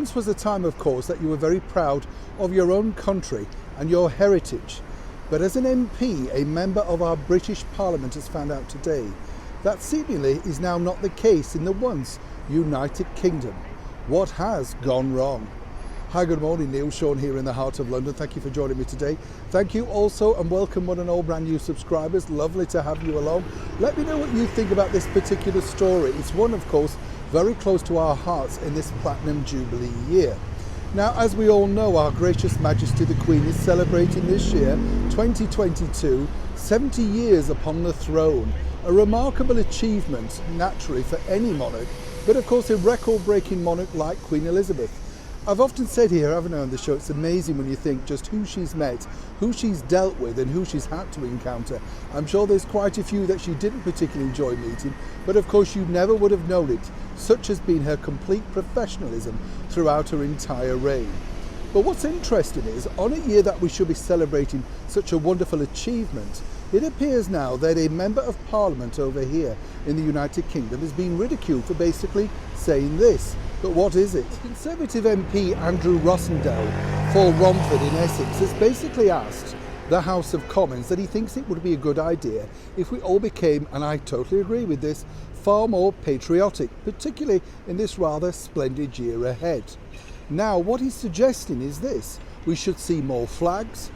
Once was a time, of course, that you were very proud of your own country and your heritage. But as an MP, a member of our British Parliament has found out today that seemingly is now not the case in the once United Kingdom. What has gone wrong? Hi, good morning, Neil Sean here in the heart of London. Thank you for joining me today. Thank you also and welcome one and all brand new subscribers. Lovely to have you along. Let me know what you think about this particular story. It's one, of course, very close to our hearts in this Platinum Jubilee year. Now, as we all know, Our Gracious Majesty the Queen is celebrating this year, 2022, 70 years upon the throne. A remarkable achievement, naturally, for any monarch, but of course a record-breaking monarch like Queen Elizabeth. I've often said here, haven't I, on the show, it's amazing when you think just who she's met, who she's dealt with and who she's had to encounter. I'm sure there's quite a few that she didn't particularly enjoy meeting, but of course you never would have known it. Such has been her complete professionalism throughout her entire reign. But what's interesting is, on a year that we should be celebrating such a wonderful achievement, it appears now that a member of Parliament over here in the United Kingdom is being ridiculed for basically saying this. But what is it? Conservative MP Andrew Rossendale for Romford in Essex has basically asked the House of Commons that he thinks it would be a good idea if we all became, and I totally agree with this, far more patriotic, particularly in this rather splendid year ahead. Now, what he's suggesting is this: we should see more flags,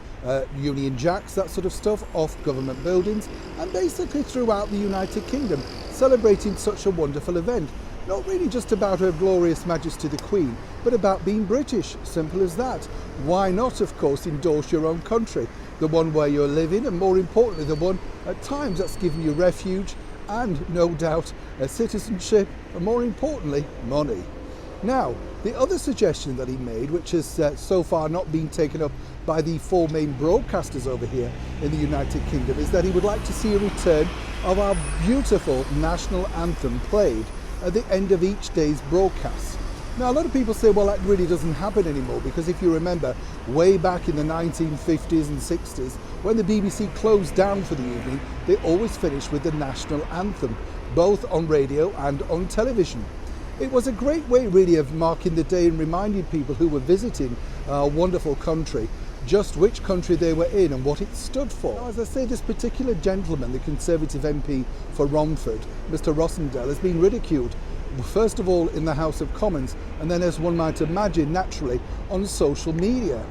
Union Jacks, that sort of stuff, off government buildings, and basically throughout the United Kingdom, celebrating such a wonderful event. Not really just about Her Glorious Majesty the Queen, but about being British, simple as that. Why not, of course, endorse your own country, the one where you're living, and more importantly, the one at times that's given you refuge and, no doubt, a citizenship, and more importantly, money. Now, the other suggestion that he made, which has so far not been taken up by the four main broadcasters over here in the United Kingdom, is that he would like to see a return of our beautiful national anthem played at the end of each day's broadcast. Now, a lot of people say, well, that really doesn't happen anymore, because if you remember, way back in the 1950s and 60s, when the BBC closed down for the evening, they always finished with the national anthem, both on radio and on television. It was a great way, really, of marking the day and reminding people who were visiting our wonderful country just which country they were in and what it stood for. Now, as I say, this particular gentleman, the Conservative MP for Romford, Mr. Rossendale, has been ridiculed, first of all in the House of Commons, and then, as one might imagine, naturally, on social media.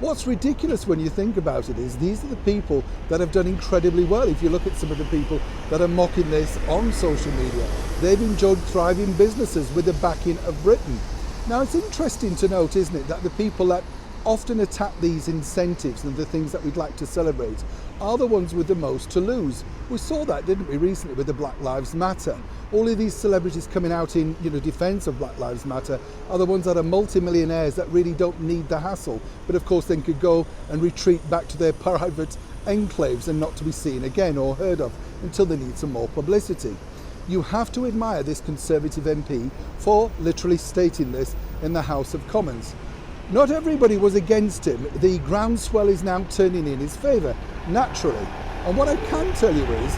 What's ridiculous when you think about it is these are the people that have done incredibly well. If you look at some of the people that are mocking this on social media, they've enjoyed thriving businesses with the backing of Britain. Now, it's interesting to note, isn't it, that the people that often attack these incentives and the things that we'd like to celebrate are the ones with the most to lose. We saw that, didn't we, recently with the Black Lives Matter. All of these celebrities coming out in defence of Black Lives Matter are the ones that are multimillionaires that really don't need the hassle, but of course then could go and retreat back to their private enclaves and not to be seen again or heard of until they need some more publicity. You have to admire this Conservative MP for literally stating this in the House of Commons. Not everybody was against him. The groundswell is now turning in his favour, naturally. And what I can tell you is,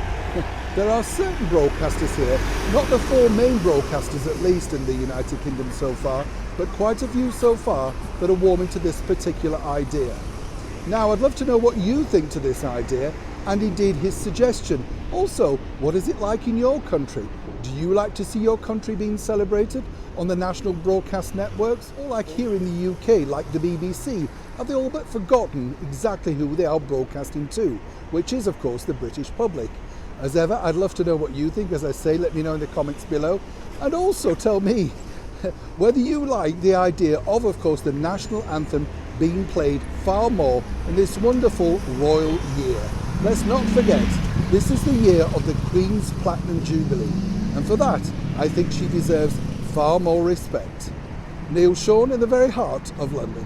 there are certain broadcasters here, not the four main broadcasters at least in the United Kingdom so far, but quite a few so far that are warming to this particular idea. Now, I'd love to know what you think to this idea, and indeed his suggestion. Also, what is it like in your country? Do you like to see your country being celebrated on the national broadcast networks? Or like here in the UK, like the BBC, have they all but forgotten exactly who they are broadcasting to? Which is, of course, the British public. As ever, I'd love to know what you think. As I say, let me know in the comments below. And also tell me whether you like the idea of course, the national anthem being played far more in this wonderful royal year. Let's not forget, this is the year of the Queen's Platinum Jubilee. And for that, I think she deserves far more respect. Neil Sean in the very heart of London.